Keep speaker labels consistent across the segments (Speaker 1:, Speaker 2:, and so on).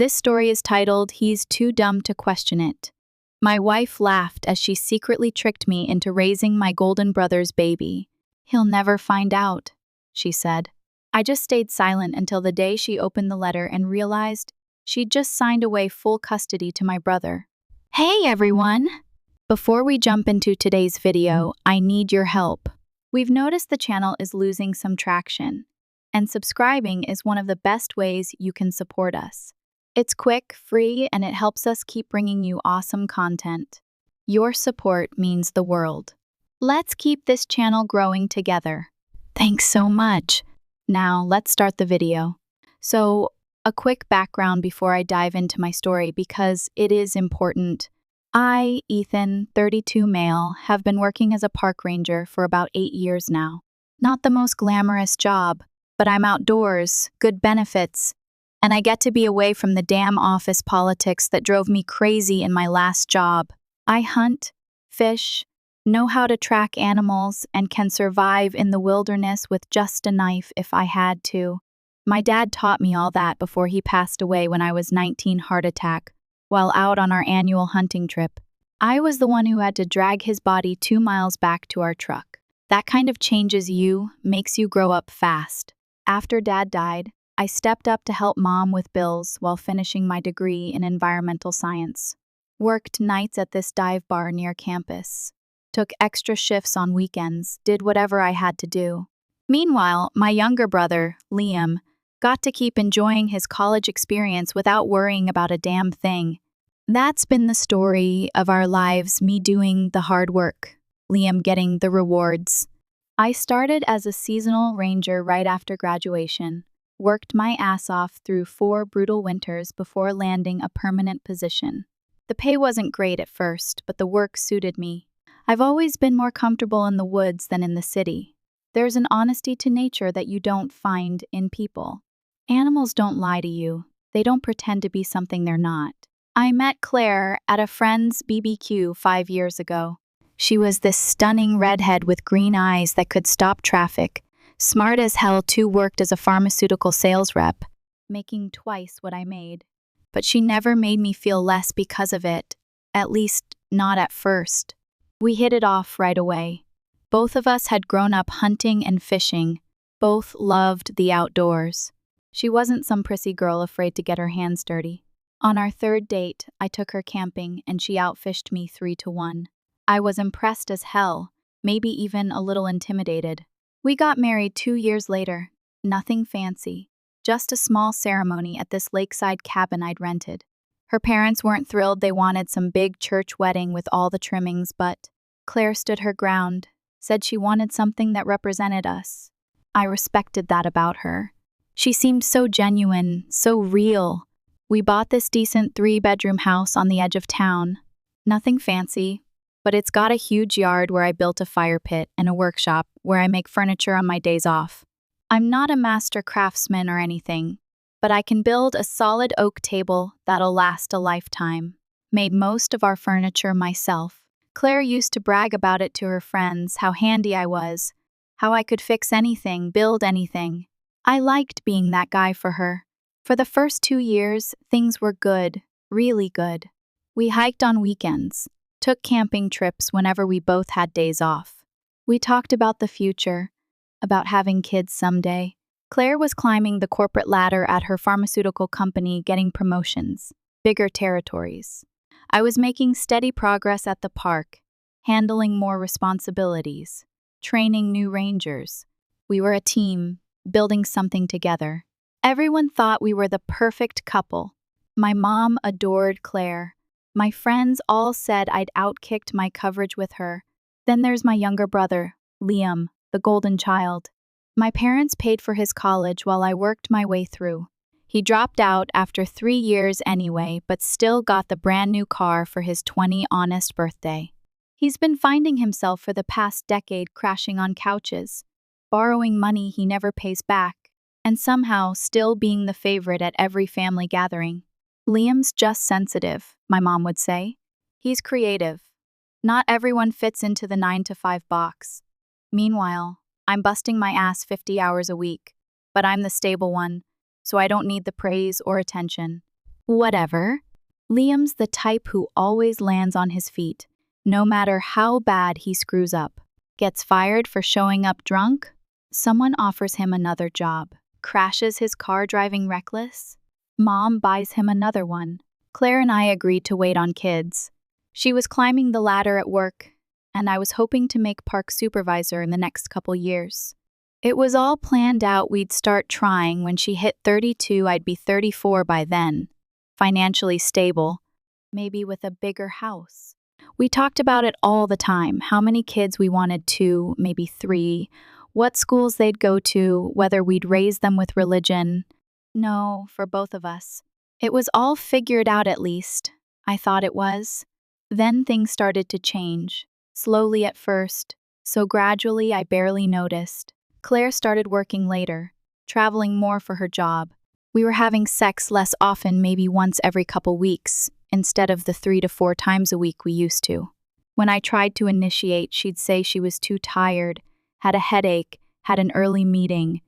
Speaker 1: This story is titled, "He's Too Dumb to Question It." My wife laughed as she secretly tricked me into raising my golden brother's baby. "He'll never find out," she said. I just stayed silent until the day she opened the letter and realized she'd just signed away full custody to my brother. Hey everyone! Before we jump into today's video, I need your help. We've noticed the channel is losing some traction, and subscribing is one of the best ways you can support us. It's quick, free, and it helps us keep bringing you awesome content. Your support means the world. Let's keep this channel growing together. Thanks so much. Now, let's start the video. So, a quick background before I dive into my story because it is important. I, Ethan, 32 male, have been working as a park ranger for about 8 years now. Not the most glamorous job, but I'm outdoors, good benefits, and I get to be away from the damn office politics that drove me crazy in my last job. I hunt, fish, know how to track animals, and can survive in the wilderness with just a knife if I had to. My dad taught me all that before he passed away when I was 19 heart attack, while out on our annual hunting trip. I was the one who had to drag his body 2 miles back to our truck. That kind of changes you, makes you grow up fast. After Dad died, I stepped up to help Mom with bills while finishing my degree in environmental science. Worked nights at this dive bar near campus. Took extra shifts on weekends, did whatever I had to do. Meanwhile, my younger brother, Liam, got to keep enjoying his college experience without worrying about a damn thing. That's been the story of our lives, me doing the hard work, Liam getting the rewards. I started as a seasonal ranger right after graduation, worked my ass off through 4 brutal winters before landing a permanent position. The pay wasn't great at first, but the work suited me. I've always been more comfortable in the woods than in the city. There's an honesty to nature that you don't find in people. Animals don't lie to you. They don't pretend to be something they're not. I met Claire at a friend's BBQ 5 years ago. She was this stunning redhead with green eyes that could stop traffic. Smart as hell too, worked as a pharmaceutical sales rep, making twice what I made. But she never made me feel less because of it, at least not at first. We hit it off right away. Both of us had grown up hunting and fishing. Both loved the outdoors. She wasn't some prissy girl afraid to get her hands dirty. On our 3rd date, I took her camping and she outfished me 3-1. I was impressed as hell, maybe even a little intimidated. We got married 2 years later. Nothing fancy, just a small ceremony at this lakeside cabin I'd rented. Her parents weren't thrilled. They wanted some big church wedding with all the trimmings, but Claire stood her ground, said she wanted something that represented us. I respected that about her. She seemed so genuine, so real. We bought this decent 3-bedroom house on the edge of town. Nothing fancy, but it's got a huge yard where I built a fire pit and a workshop where I make furniture on my days off. I'm not a master craftsman or anything, but I can build a solid oak table that'll last a lifetime. Made most of our furniture myself. Claire used to brag about it to her friends, how handy I was, how I could fix anything, build anything. I liked being that guy for her. For the first 2 years, things were good, really good. We hiked on weekends, took camping trips whenever we both had days off. We talked about the future, about having kids someday. Claire was climbing the corporate ladder at her pharmaceutical company, getting promotions, bigger territories. I was making steady progress at the park, handling more responsibilities, training new rangers. We were a team, building something together. Everyone thought we were the perfect couple. My mom adored Claire. My friends all said I'd outkicked my coverage with her. Then there's my younger brother, Liam, the golden child. My parents paid for his college while I worked my way through. He dropped out after 3 years anyway, but still got the brand new car for his 20th honest birthday. He's been finding himself for the past decade crashing on couches, borrowing money he never pays back, and somehow still being the favorite at every family gathering. Liam's just sensitive, my mom would say. He's creative. Not everyone fits into the 9-to-5 box. Meanwhile, I'm busting my ass 50 hours a week, but I'm the stable one, so I don't need the praise or attention. Whatever. Liam's the type who always lands on his feet, no matter how bad he screws up. Gets fired for showing up drunk? Someone offers him another job. Crashes his car driving reckless? Mom buys him another one. Claire and I agreed to wait on kids. She was climbing the ladder at work, and I was hoping to make park supervisor in the next couple years. It was all planned out. We'd start trying. When she hit 32, I'd be 34 by then. Financially stable, maybe with a bigger house. We talked about it all the time, how many kids we wanted, 2, maybe 3, what schools they'd go to, whether we'd raise them with religion. No, for both of us. It was all figured out, at least. I thought it was. Then things started to change, slowly at first, so gradually I barely noticed. Claire started working later, traveling more for her job. We were having sex less often, maybe once every couple weeks, instead of the 3 to 4 times a week we used to. When I tried to initiate, she'd say she was too tired, had a headache, had an early meeting.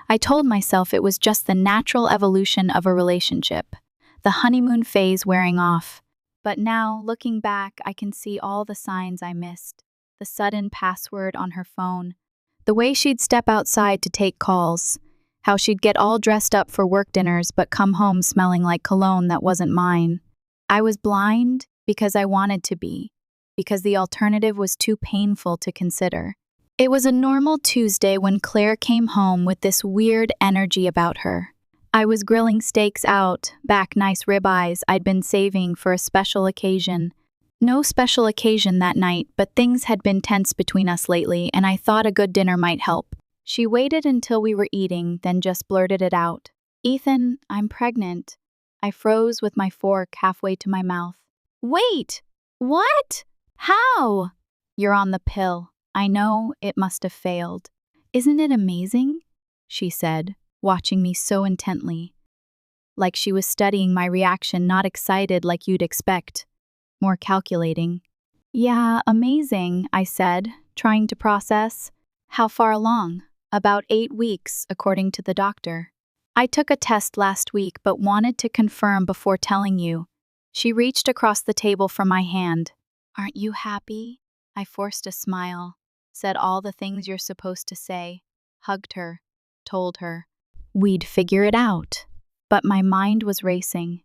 Speaker 1: I told myself it was just the natural evolution of a relationship, the honeymoon phase wearing off. But now, looking back, I can see all the signs I missed. The sudden password on her phone, the way she'd step outside to take calls, how she'd get all dressed up for work dinners but come home smelling like cologne that wasn't mine. I was blind because I wanted to be, because the alternative was too painful to consider. It was a normal Tuesday when Claire came home with this weird energy about her. I was grilling steaks out, back nice ribeyes I'd been saving for a special occasion. No special occasion that night, but things had been tense between us lately, and I thought a good dinner might help. She waited until we were eating, then just blurted it out. "Ethan, I'm pregnant." I froze with my fork halfway to my mouth. "Wait! What? How?" "You're on the pill. I know, it must have failed." "Isn't it amazing?" she said, watching me so intently. Like she was studying my reaction, not excited like you'd expect. More calculating. "Yeah, amazing," I said, trying to process. "How far along?" "About 8 weeks, according to the doctor." "I took a test last week but wanted to confirm before telling you." She reached across the table from my hand. "Aren't you happy?" I forced a smile, said all the things you're supposed to say, hugged her, told her. We'd figure it out. But my mind was racing.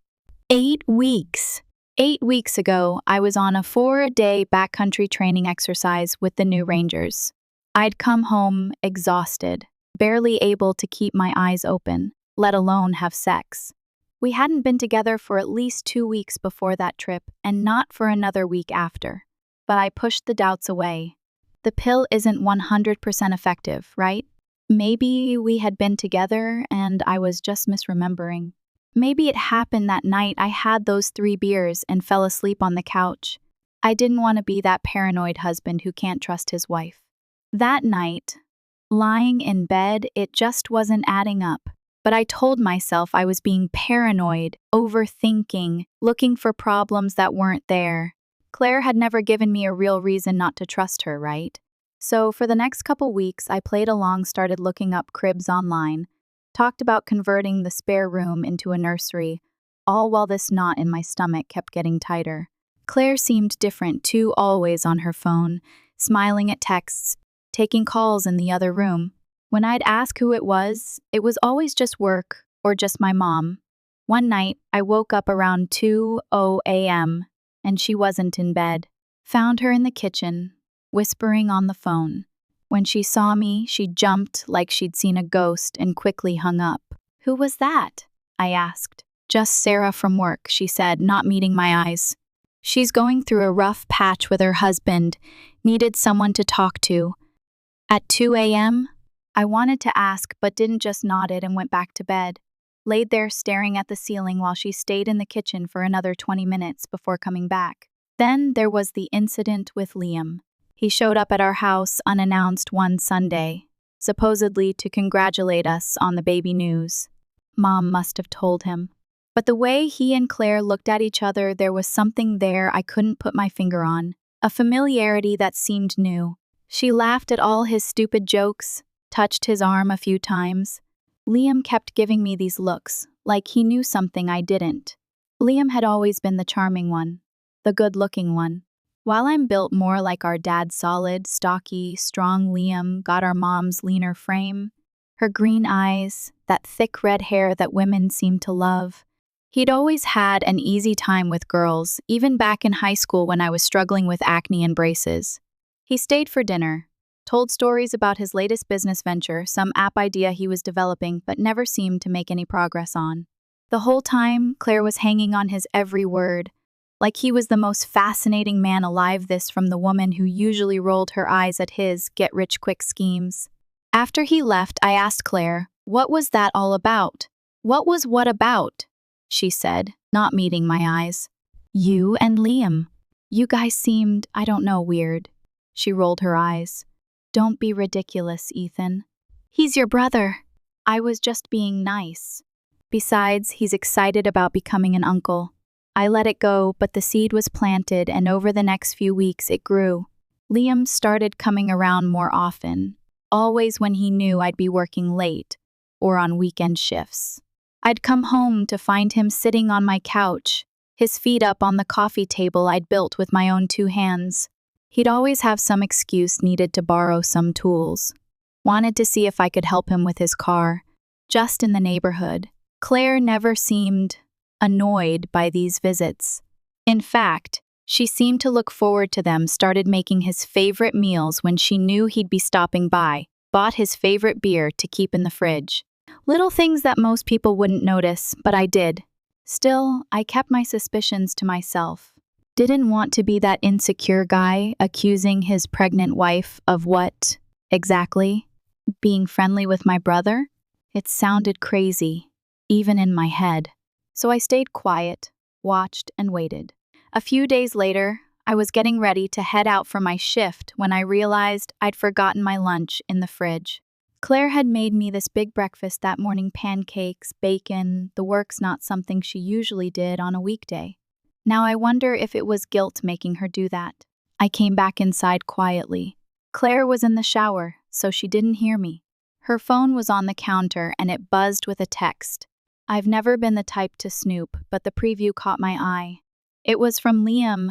Speaker 1: 8 weeks! 8 weeks ago, I was on a 4-day backcountry training exercise with the new Rangers. I'd come home exhausted, barely able to keep my eyes open, let alone have sex. We hadn't been together for at least 2 weeks before that trip, and not for another week after. But I pushed the doubts away. The pill isn't 100% effective, right? Maybe we had been together and I was just misremembering. Maybe it happened that night I had those 3 beers and fell asleep on the couch. I didn't want to be that paranoid husband who can't trust his wife. That night, lying in bed, it just wasn't adding up. But I told myself I was being paranoid, overthinking, looking for problems that weren't there. Claire had never given me a real reason not to trust her, right? So for the next couple weeks, I played along, started looking up cribs online, talked about converting the spare room into a nursery, all while this knot in my stomach kept getting tighter. Claire seemed different too, always on her phone, smiling at texts, taking calls in the other room. When I'd ask who it was always just work or just my mom. One night, I woke up around 2:00 a.m. and she wasn't in bed. Found her in the kitchen, whispering on the phone. When she saw me, she jumped like she'd seen a ghost and quickly hung up. "Who was that?" I asked. "Just Sarah from work," she said, not meeting my eyes. "She's going through a rough patch with her husband, needed someone to talk to." At 2 a.m., I wanted to ask but didn't, just nodded and went back to bed. Laid there staring at the ceiling while she stayed in the kitchen for another 20 minutes before coming back. Then there was the incident with Liam. He showed up at our house unannounced one Sunday, supposedly to congratulate us on the baby news. Mom must have told him. But the way he and Claire looked at each other, there was something there I couldn't put my finger on, a familiarity that seemed new. She laughed at all his stupid jokes, touched his arm a few times. Liam kept giving me these looks, like he knew something I didn't. Liam had always been the charming one, the good-looking one. While I'm built more like our dad's solid, stocky, strong Liam got our mom's leaner frame, her green eyes, that thick red hair that women seem to love. He'd always had an easy time with girls, even back in high school when I was struggling with acne and braces. He stayed for dinner, told stories about his latest business venture, some app idea he was developing but never seemed to make any progress on. The whole time, Claire was hanging on his every word, like he was the most fascinating man alive, this from the woman who usually rolled her eyes at his get-rich-quick schemes. After he left, I asked Claire, what was that all about? What about? She said, not meeting my eyes. You and Liam. You guys seemed, I don't know, weird. She rolled her eyes. Don't be ridiculous, Ethan. He's your brother. I was just being nice. Besides, he's excited about becoming an uncle. I let it go, but the seed was planted, and over the next few weeks it grew. Liam started coming around more often, always when he knew I'd be working late or on weekend shifts. I'd come home to find him sitting on my couch, his feet up on the coffee table I'd built with my own 2 hands. He'd always have some excuse, needed to borrow some tools. Wanted to see if I could help him with his car, just in the neighborhood. Claire never seemed annoyed by these visits. In fact, she seemed to look forward to them, started making his favorite meals when she knew he'd be stopping by, bought his favorite beer to keep in the fridge. Little things that most people wouldn't notice, but I did. Still, I kept my suspicions to myself. Didn't want to be that insecure guy accusing his pregnant wife of what, exactly? Being friendly with my brother? It sounded crazy, even in my head. So I stayed quiet, watched, and waited. A few days later, I was getting ready to head out for my shift when I realized I'd forgotten my lunch in the fridge. Claire had made me this big breakfast that morning, pancakes, bacon, the works, not something she usually did on a weekday. Now I wonder if it was guilt making her do that. I came back inside quietly. Claire was in the shower, so she didn't hear me. Her phone was on the counter and it buzzed with a text. I've never been the type to snoop, but the preview caught my eye. It was from Liam.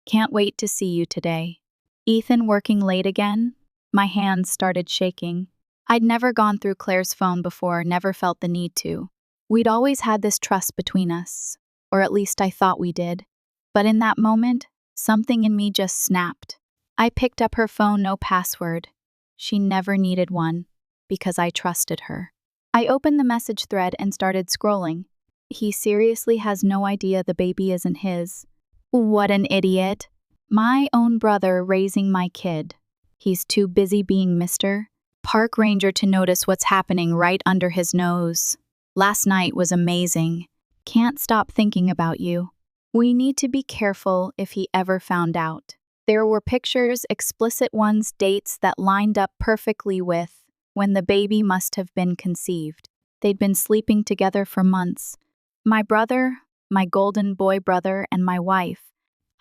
Speaker 1: Can't wait to see you today. Ethan working late again? My hands started shaking. I'd never gone through Claire's phone before, never felt the need to. We'd always had this trust between us, or at least I thought we did. But in that moment, something in me just snapped. I picked up her phone, no password. She never needed one, because I trusted her. I opened the message thread and started scrolling. He seriously has no idea the baby isn't his. What an idiot. My own brother raising my kid. He's too busy being Mr. Park Ranger to notice what's happening right under his nose. Last night was amazing. Can't stop thinking about you. We need to be careful if he ever found out. There were pictures, explicit ones, dates that lined up perfectly with when the baby must have been conceived. They'd been sleeping together for months. My brother, my golden boy brother, and my wife.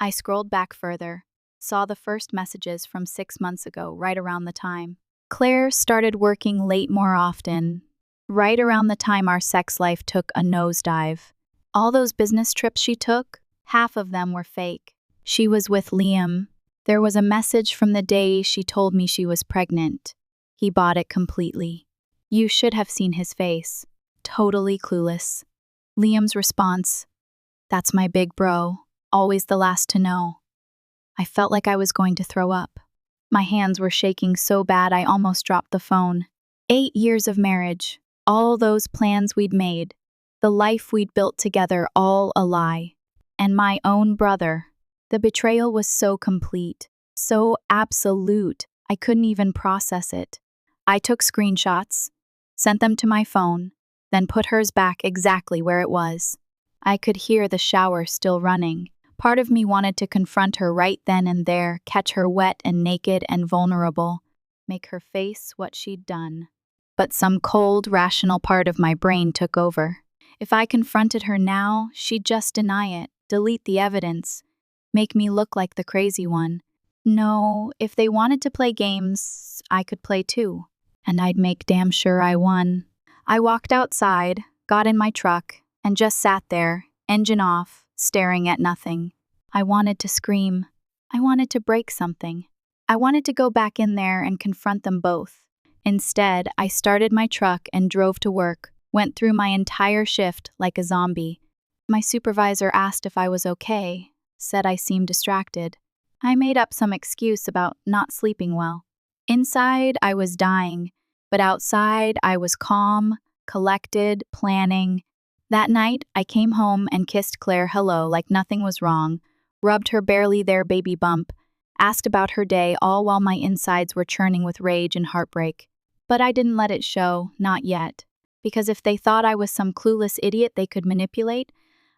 Speaker 1: I scrolled back further, saw the first messages from 6 months ago, right around the time. Claire started working late more often, right around the time our sex life took a nosedive. All those business trips she took, half of them were fake. She was with Liam. There was a message from the day she told me she was pregnant. He bought it completely. You should have seen his face. Totally clueless. Liam's response, "That's my big bro, always the last to know." I felt like I was going to throw up. My hands were shaking so bad I almost dropped the phone. 8 years of marriage, all those plans we'd made, the life we'd built together, all a lie. And my own brother. The betrayal was so complete, so absolute, I couldn't even process it. I took screenshots, sent them to my phone, then put hers back exactly where it was. I could hear the shower still running. Part of me wanted to confront her right then and there, catch her wet and naked and vulnerable, make her face what she'd done. But some cold, rational part of my brain took over. If I confronted her now, she'd just deny it, delete the evidence, make me look like the crazy one. No, if they wanted to play games, I could play too. And I'd make damn sure I won. I walked outside, got in my truck, and just sat there, engine off, staring at nothing. I wanted to scream. I wanted to break something. I wanted to go back in there and confront them both. Instead, I started my truck and drove to work, went through my entire shift like a zombie. My supervisor asked if I was okay, said I seemed distracted. I made up some excuse about not sleeping well. Inside, I was dying, but outside, I was calm, collected, planning. That night, I came home and kissed Claire hello like nothing was wrong, rubbed her barely there baby bump, asked about her day all while my insides were churning with rage and heartbreak. But I didn't let it show, not yet, because if they thought I was some clueless idiot they could manipulate,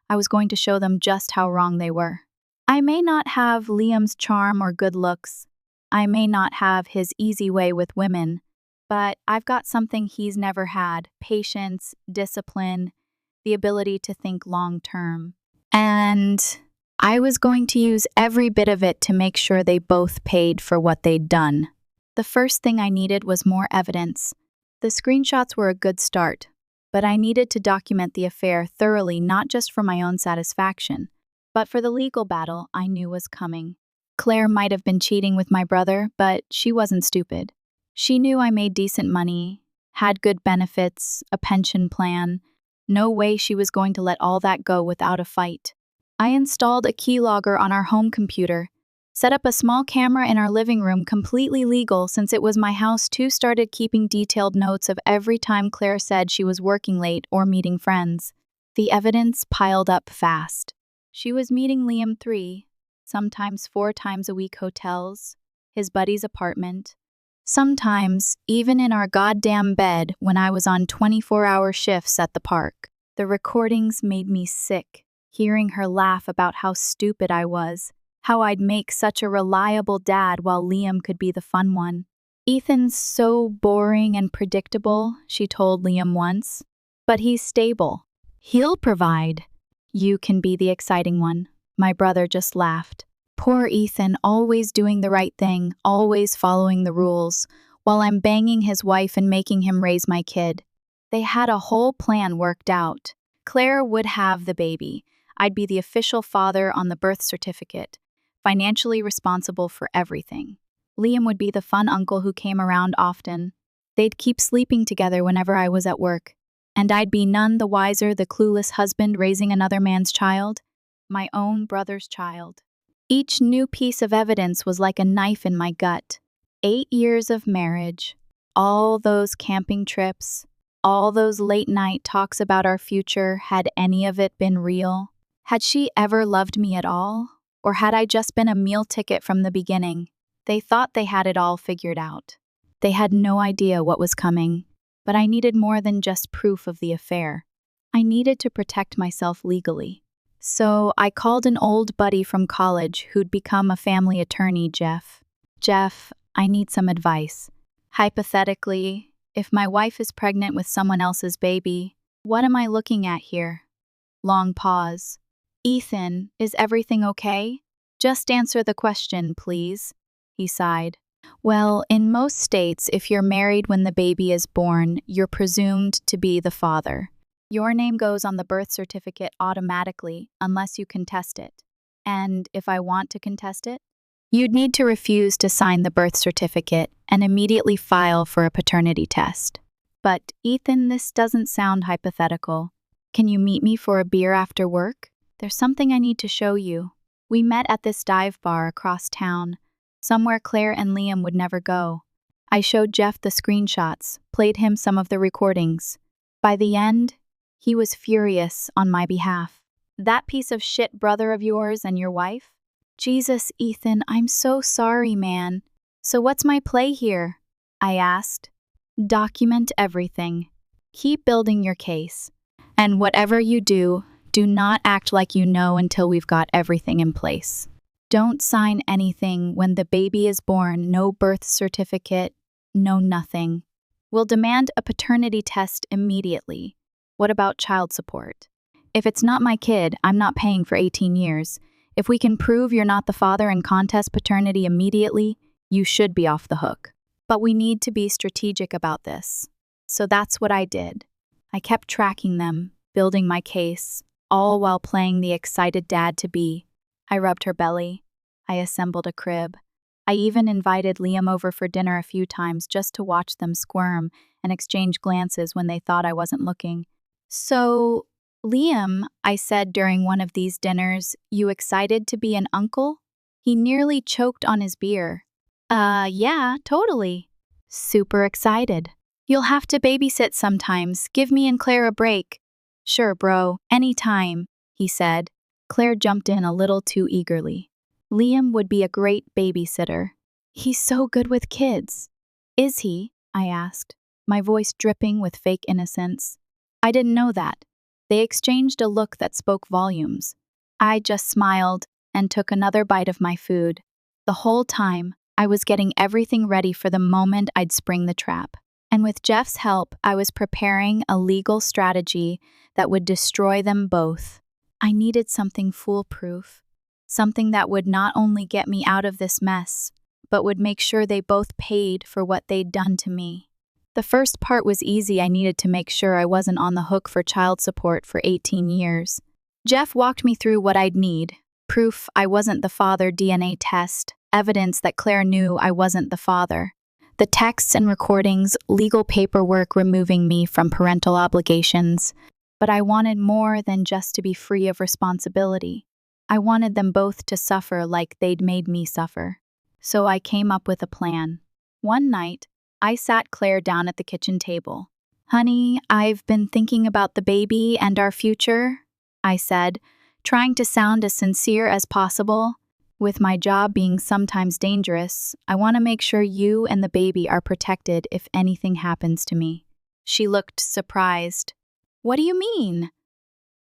Speaker 1: I was going to show them just how wrong they were. I may not have Liam's charm or good looks. I may not have his easy way with women, but I've got something he's never had: patience, discipline, the ability to think long term. And I was going to use every bit of it to make sure they both paid for what they'd done. The first thing I needed was more evidence. The screenshots were a good start, but I needed to document the affair thoroughly, not just for my own satisfaction, but for the legal battle I knew was coming. Claire might have been cheating with my brother, but she wasn't stupid. She knew I made decent money, had good benefits, a pension plan. No way she was going to let all that go without a fight. I installed a keylogger on our home computer, set up a small camera in our living room, completely legal since it was my house too, started keeping detailed notes of every time Claire said she was working late or meeting friends. The evidence piled up fast. She was meeting Liam 3, sometimes 4 times a week hotels, his buddy's apartment, sometimes even in our goddamn bed when I was on 24-hour shifts at the park. The recordings made me sick, hearing her laugh about how stupid I was, how I'd make such a reliable dad while Liam could be the fun one. "Ethan's so boring and predictable," she told Liam once, "but he's stable. He'll provide. You can be the exciting one." My brother just laughed. Poor Ethan, always doing the right thing, always following the rules, while I'm banging his wife and making him raise my kid. They had a whole plan worked out. Claire would have the baby. I'd be the official father on the birth certificate, financially responsible for everything. Liam would be the fun uncle who came around often. They'd keep sleeping together whenever I was at work. And I'd be none the wiser, the clueless husband raising another man's child, my own brother's child. Each new piece of evidence was like a knife in my gut. 8 years of marriage, all those camping trips, all those late-night talks about our future. Had any of it been real? Had she ever loved me at all? Or had I just been a meal ticket from the beginning? They thought they had it all figured out. They had no idea what was coming. But I needed more than just proof of the affair. I needed to protect myself legally. So I called an old buddy from college who'd become a family attorney, Jeff. "Jeff, I need some advice. Hypothetically, if my wife is pregnant with someone else's baby, what am I looking at here?" Long pause. "Ethan, is everything okay? Just answer the question, please," he sighed. "Well, in most states, if you're married when the baby is born, you're presumed to be the father. Your name goes on the birth certificate automatically unless you contest it. And if I want to contest it, you'd need to refuse to sign the birth certificate and immediately file for a paternity test. But, Ethan, this doesn't sound hypothetical. Can you meet me for a beer after work? There's something I need to show you." We met at this dive bar across town, somewhere Claire and Liam would never go. I showed Jeff the screenshots, played him some of the recordings. By the end, he was furious on my behalf. "That piece of shit brother of yours and your wife? Jesus, Ethan, I'm so sorry, man. So what's my play here?" I asked. "Document everything. Keep building your case. And whatever you do, do not act like you know until we've got everything in place. Don't sign anything when the baby is born, no birth certificate, no nothing. We'll demand a paternity test immediately. What about child support? If it's not my kid, I'm not paying for 18 years. If we can prove you're not the father and contest paternity immediately, you should be off the hook. But we need to be strategic about this." So that's what I did. I kept tracking them, building my case, all while playing the excited dad-to-be. I rubbed her belly. I assembled a crib. I even invited Liam over for dinner a few times just to watch them squirm and exchange glances when they thought I wasn't looking. "So, Liam," I said during one of these dinners, "you excited to be an uncle?" He nearly choked on his beer. Yeah, totally." "Super excited. You'll have to babysit sometimes. Give me and Claire a break." "Sure, bro, anytime," he said. Claire jumped in a little too eagerly. "Liam would be a great babysitter. He's so good with kids." "Is he?" I asked, my voice dripping with fake innocence. "I didn't know that." They exchanged a look that spoke volumes. I just smiled and took another bite of my food. The whole time, I was getting everything ready for the moment I'd spring the trap. And with Jeff's help, I was preparing a legal strategy that would destroy them both. I needed something foolproof, something that would not only get me out of this mess, but would make sure they both paid for what they'd done to me. The first part was easy. I needed to make sure I wasn't on the hook for child support for 18 years. Jeff walked me through what I'd need: proof I wasn't the father, DNA test, evidence that Claire knew I wasn't the father, the texts and recordings, legal paperwork removing me from parental obligations. But I wanted more than just to be free of responsibility. I wanted them both to suffer like they'd made me suffer. So I came up with a plan. One night, I sat Claire down at the kitchen table. "Honey, I've been thinking about the baby and our future," I said, trying to sound as sincere as possible. "With my job being sometimes dangerous, I want to make sure you and the baby are protected if anything happens to me." She looked surprised. "What do you mean?"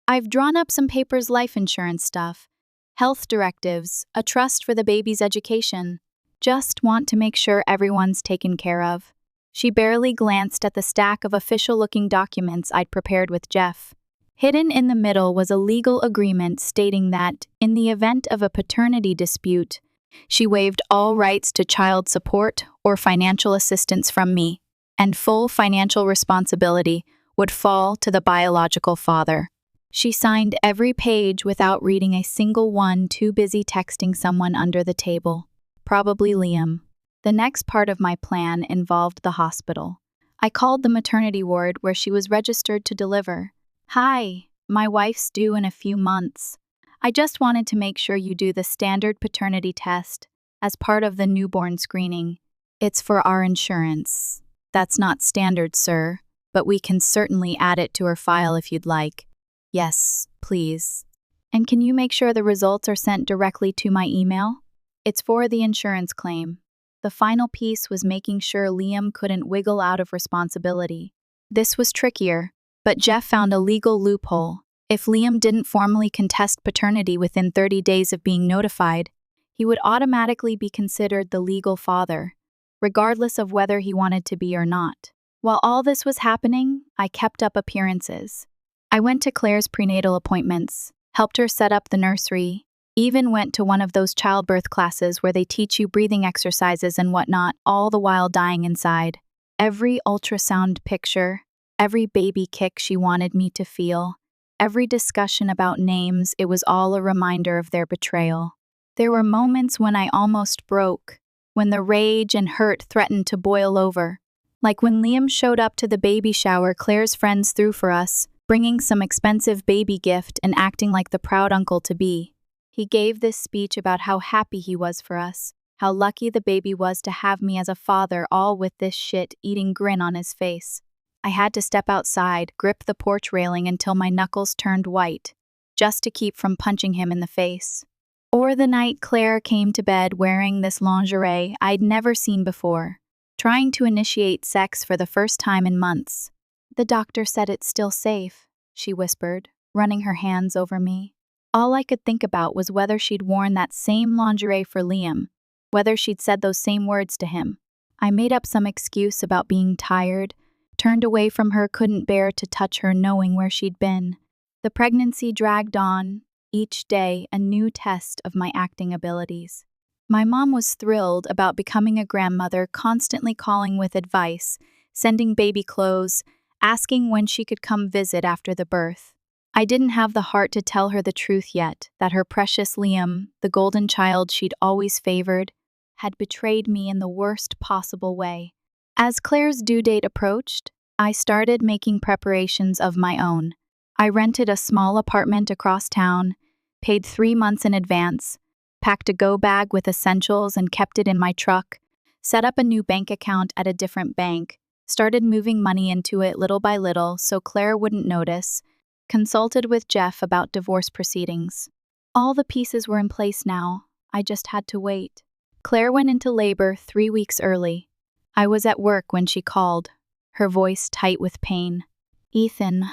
Speaker 1: "I've drawn up some papers, life insurance stuff, health directives, a trust for the baby's education. Just want to make sure everyone's taken care of." She barely glanced at the stack of official-looking documents I'd prepared with Jeff. Hidden in the middle was a legal agreement stating that, in the event of a paternity dispute, she waived all rights to child support or financial assistance from me, and full financial responsibility would fall to the biological father. She signed every page without reading a single one, too busy texting someone under the table. Probably Liam. The next part of my plan involved the hospital. I called the maternity ward where she was registered to deliver. "Hi, my wife's due in a few months. I just wanted to make sure you do the standard paternity test as part of the newborn screening. It's for our insurance." "That's not standard, sir, but we can certainly add it to her file if you'd like." "Yes, please. And can you make sure the results are sent directly to my email?" "It's for the insurance claim." The final piece was making sure Liam couldn't wiggle out of responsibility. This was trickier, but Jeff found a legal loophole. If Liam didn't formally contest paternity within 30 days of being notified, he would automatically be considered the legal father, regardless of whether he wanted to be or not. While all this was happening, I kept up appearances. I went to Claire's prenatal appointments, helped her set up the nursery, even went to one of those childbirth classes where they teach you breathing exercises and whatnot, all the while dying inside. Every ultrasound picture, every baby kick she wanted me to feel, every discussion about names, it was all a reminder of their betrayal. There were moments when I almost broke, when the rage and hurt threatened to boil over. Like when Liam showed up to the baby shower Claire's friends threw for us, bringing some expensive baby gift and acting like the proud uncle-to-be. He gave this speech about how happy he was for us, how lucky the baby was to have me as a father, all with this shit-eating grin on his face. I had to step outside, grip the porch railing until my knuckles turned white, just to keep from punching him in the face. Or the night Claire came to bed wearing this lingerie I'd never seen before, trying to initiate sex for the first time in months. "The doctor said it's still safe," she whispered, running her hands over me. All I could think about was whether she'd worn that same lingerie for Liam, whether she'd said those same words to him. I made up some excuse about being tired, turned away from her, couldn't bear to touch her knowing where she'd been. The pregnancy dragged on, each day a new test of my acting abilities. My mom was thrilled about becoming a grandmother, constantly calling with advice, sending baby clothes, asking when she could come visit after the birth. I didn't have the heart to tell her the truth yet, that her precious Liam, the golden child she'd always favored, had betrayed me in the worst possible way. As Claire's due date approached, I started making preparations of my own. I rented a small apartment across town, paid 3 months in advance, packed a go bag with essentials and kept it in my truck, set up a new bank account at a different bank, started moving money into it little by little so Claire wouldn't notice, consulted with Jeff about divorce proceedings. All the pieces were in place now. I just had to wait. Claire went into labor 3 weeks early. I was at work when she called, her voice tight with pain. "Ethan,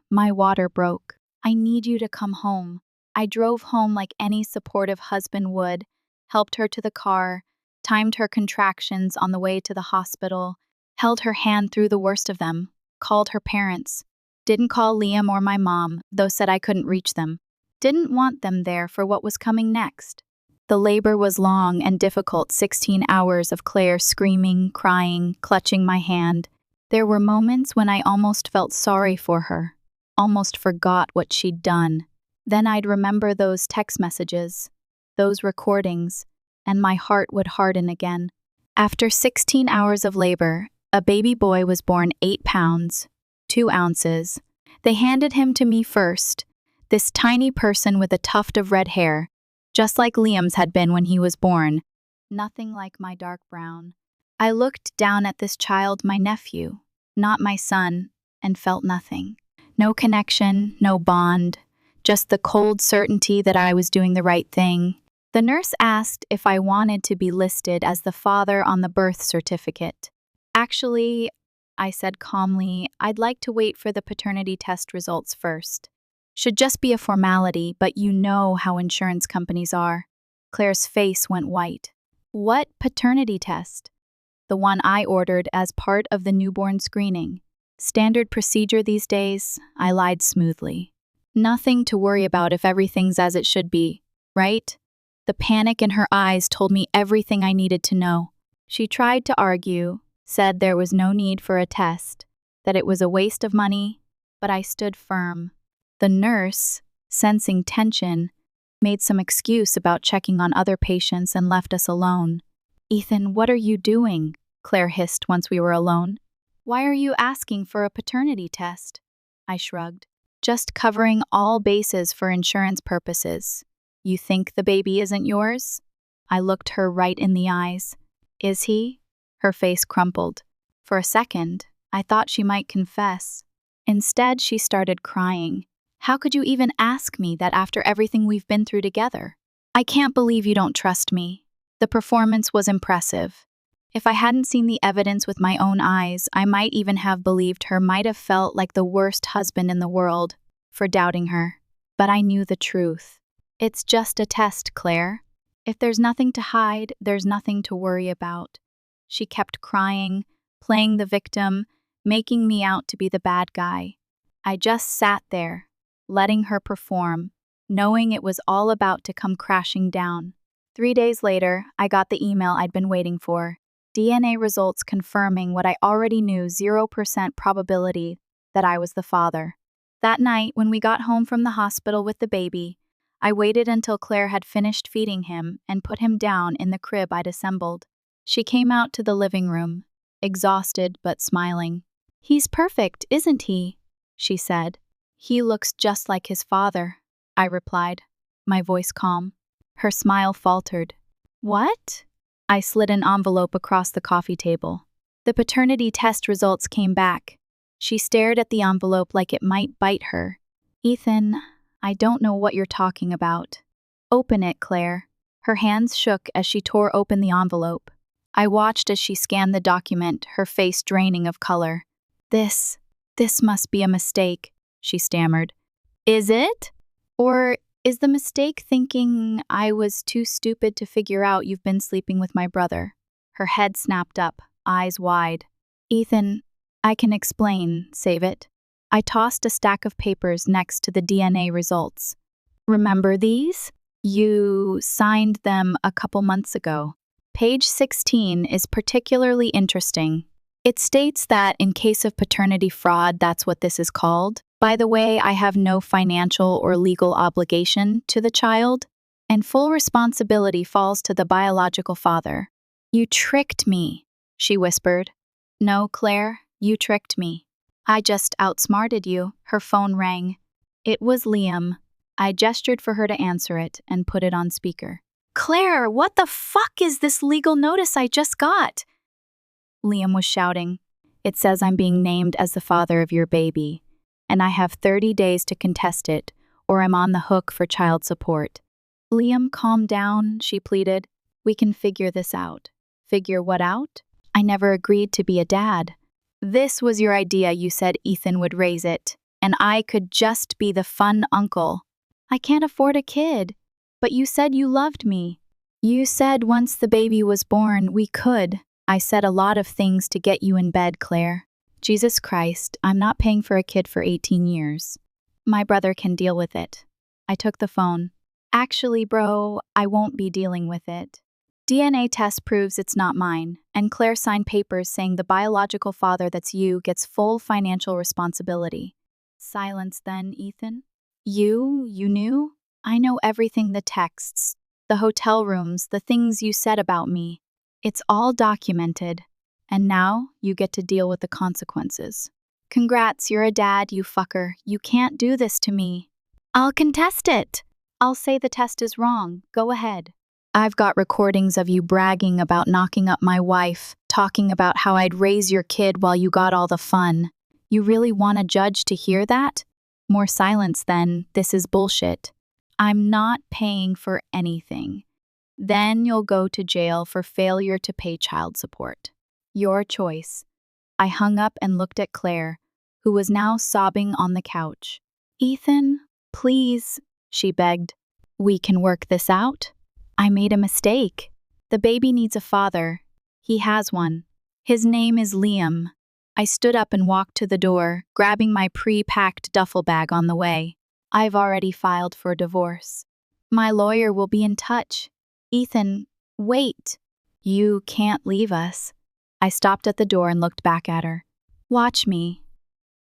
Speaker 1: my water broke. I need you to come home." I drove home like any supportive husband would, helped her to the car, timed her contractions on the way to the hospital, held her hand through the worst of them, called her parents. Didn't call Liam or my mom, though said I couldn't reach them. Didn't want them there for what was coming next. The labor was long and difficult, 16 hours of Claire screaming, crying, clutching my hand. There were moments when I almost felt sorry for her, almost forgot what she'd done. Then I'd remember those text messages, those recordings, and my heart would harden again. After 16 hours of labor, a baby boy was born 8 pounds, 2 ounces. They handed him to me first, this tiny person with a tuft of red hair, just like Liam's had been when he was born, nothing like my dark brown. I looked down at this child, my nephew, not my son, and felt nothing. No connection, no bond, just the cold certainty that I was doing the right thing. The nurse asked if I wanted to be listed as the father on the birth certificate. "Actually," I said calmly, "I'd like to wait for the paternity test results first. Should just be a formality, but you know how insurance companies are." Claire's face went white. "What paternity test?" "The one I ordered as part of the newborn screening. Standard procedure these days," I lied smoothly. "Nothing to worry about if everything's as it should be, right?" The panic in her eyes told me everything I needed to know. She tried to argue, said there was no need for a test, that it was a waste of money, but I stood firm. The nurse, sensing tension, made some excuse about checking on other patients and left us alone. "Ethan, what are you doing?" Claire hissed once we were alone. "Why are you asking for a paternity test?" I shrugged. "Just covering all bases for insurance purposes. You think the baby isn't yours?" I looked her right in the eyes. "Is he?" Her face crumpled. For a second, I thought she might confess. Instead, she started crying. "How could you even ask me that after everything we've been through together? I can't believe you don't trust me." The performance was impressive. If I hadn't seen the evidence with my own eyes, I might even have believed her, might have felt like the worst husband in the world for doubting her. But I knew the truth. "It's just a test, Claire. If there's nothing to hide, there's nothing to worry about." She kept crying, playing the victim, making me out to be the bad guy. I just sat there, letting her perform, knowing it was all about to come crashing down. 3 days later, I got the email I'd been waiting for. DNA results confirming what I already knew, 0% probability that I was the father. That night, when we got home from the hospital with the baby, I waited until Claire had finished feeding him and put him down in the crib I'd assembled. She came out to the living room, exhausted but smiling. "He's perfect, isn't he?" she said. "He looks just like his father," I replied, my voice calm. Her smile faltered. "What?" I slid an envelope across the coffee table. The paternity test results came back. She stared at the envelope like it might bite her. "Ethan, I don't know what you're talking about." "Open it, Claire." Her hands shook as she tore open the envelope. I watched as she scanned the document, her face draining of color. This must be a mistake," she stammered. "Is it? Or is the mistake thinking I was too stupid to figure out you've been sleeping with my brother?" Her head snapped up, eyes wide. "Ethan, I can explain, save it." I tossed a stack of papers next to the DNA results. "Remember these? You signed them a couple months ago." Page 16 is particularly interesting. It states that in case of paternity fraud, that's what this is called, By the way, I have no financial or legal obligation to the child, and full responsibility falls to the biological father. You tricked me, she whispered. No, Claire, you tricked me. I just outsmarted you. Her phone rang. It was Liam. I gestured for her to answer it and put it on speaker. Claire, what the fuck is this legal notice I just got? Liam was shouting. It says I'm being named as the father of your baby, and I have 30 days to contest it, or I'm on the hook for child support. Liam, calm down, she pleaded. We can figure this out. Figure what out? I never agreed to be a dad. This was your idea. You said Ethan would raise it, and I could just be the fun uncle. I can't afford a kid. But you said you loved me. You said once the baby was born, we could. I said a lot of things to get you in bed, Claire. Jesus Christ, I'm not paying for a kid for 18 years. My brother can deal with it. I took the phone. Actually, bro, I won't be dealing with it. DNA test proves it's not mine, and Claire signed papers saying the biological father that's you gets full financial responsibility. Silence then, Ethan. You knew? I know everything, the texts, the hotel rooms, the things you said about me. It's all documented, and now you get to deal with the consequences. Congrats, you're a dad, you fucker. You can't do this to me. I'll contest it. I'll say the test is wrong. Go ahead. I've got recordings of you bragging about knocking up my wife, talking about how I'd raise your kid while you got all the fun. You really want a judge to hear that? More silence then. This is bullshit. I'm not paying for anything. Then you'll go to jail for failure to pay child support. Your choice. I hung up and looked at Claire, who was now sobbing on the couch. Ethan, please, she begged. We can work this out. I made a mistake. The baby needs a father. He has one. His name is Liam. I stood up and walked to the door, grabbing my pre-packed duffel bag on the way. I've already filed for divorce. My lawyer will be in touch. Ethan, wait. You can't leave us. I stopped at the door and looked back at her. Watch me.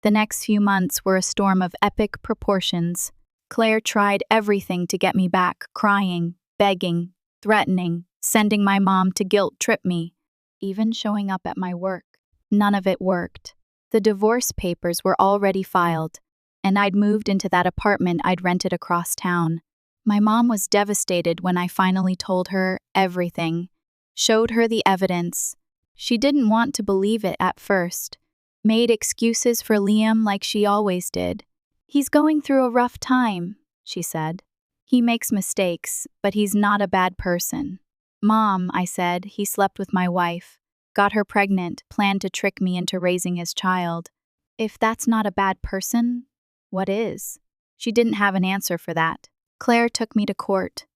Speaker 1: The next few months were a storm of epic proportions. Claire tried everything to get me back, crying, begging, threatening, sending my mom to guilt trip me, even showing up at my work. None of it worked. The divorce papers were already filed, and I'd moved into that apartment I'd rented across town. My mom was devastated when I finally told her everything, showed her the evidence. She didn't want to believe it at first, made excuses for Liam like she always did. He's going through a rough time, she said. He makes mistakes, but he's not a bad person. Mom, I said, he slept with my wife, got her pregnant, planned to trick me into raising his child. If that's not a bad person, what is? She didn't have an answer for that. Claire took me to court.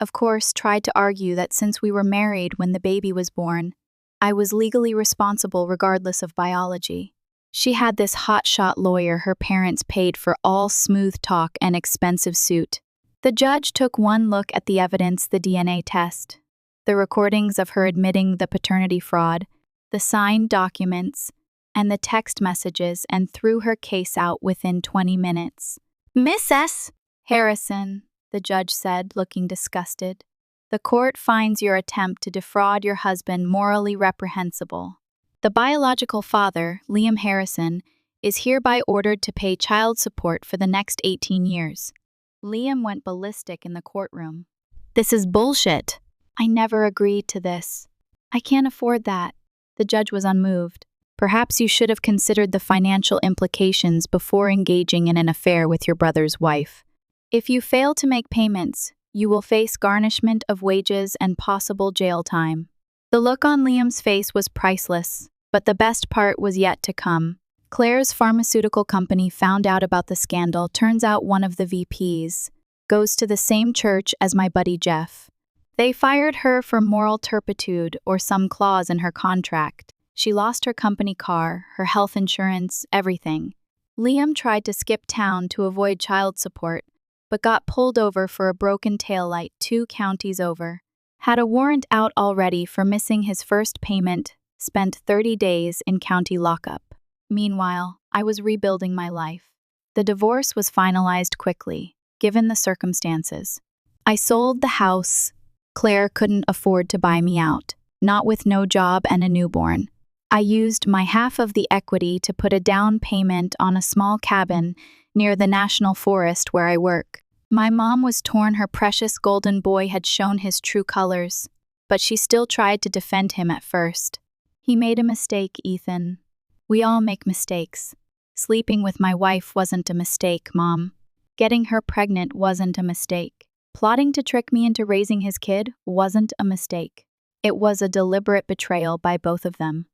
Speaker 1: Of course, tried to argue that since we were married when the baby was born, I was legally responsible regardless of biology. She had this hotshot lawyer her parents paid for all smooth talk and expensive suit. The judge took one look at the evidence, the DNA test, the recordings of her admitting the paternity fraud, the signed documents, and the text messages, and threw her case out within 20 minutes. Miss S. Harrison, the judge said, looking disgusted, the court finds your attempt to defraud your husband morally reprehensible. The biological father, Liam Harrison, is hereby ordered to pay child support for the next 18 years. Liam went ballistic in the courtroom. This is bullshit. I never agreed to this. I can't afford that. The judge was unmoved. Perhaps you should have considered the financial implications before engaging in an affair with your brother's wife. If you fail to make payments, you will face garnishment of wages and possible jail time. The look on Liam's face was priceless, but the best part was yet to come. Claire's pharmaceutical company found out about the scandal. Turns out one of the VPs goes to the same church as my buddy Jeff. They fired her for moral turpitude or some clause in her contract. She lost her company car, her health insurance, everything. Liam tried to skip town to avoid child support, but got pulled over for a broken taillight 2 counties over. Had a warrant out already for missing his first payment, spent 30 days in county lockup. Meanwhile, I was rebuilding my life. The divorce was finalized quickly, given the circumstances. I sold the house. Claire couldn't afford to buy me out, not with no job and a newborn. I used my half of the equity to put a down payment on a small cabin near the national forest where I work. My mom was torn. Her precious golden boy had shown his true colors, but she still tried to defend him at first. He made a mistake, Ethan. We all make mistakes. Sleeping with my wife wasn't a mistake, Mom. Getting her pregnant wasn't a mistake. Plotting to trick me into raising his kid wasn't a mistake. It was a deliberate betrayal by both of them.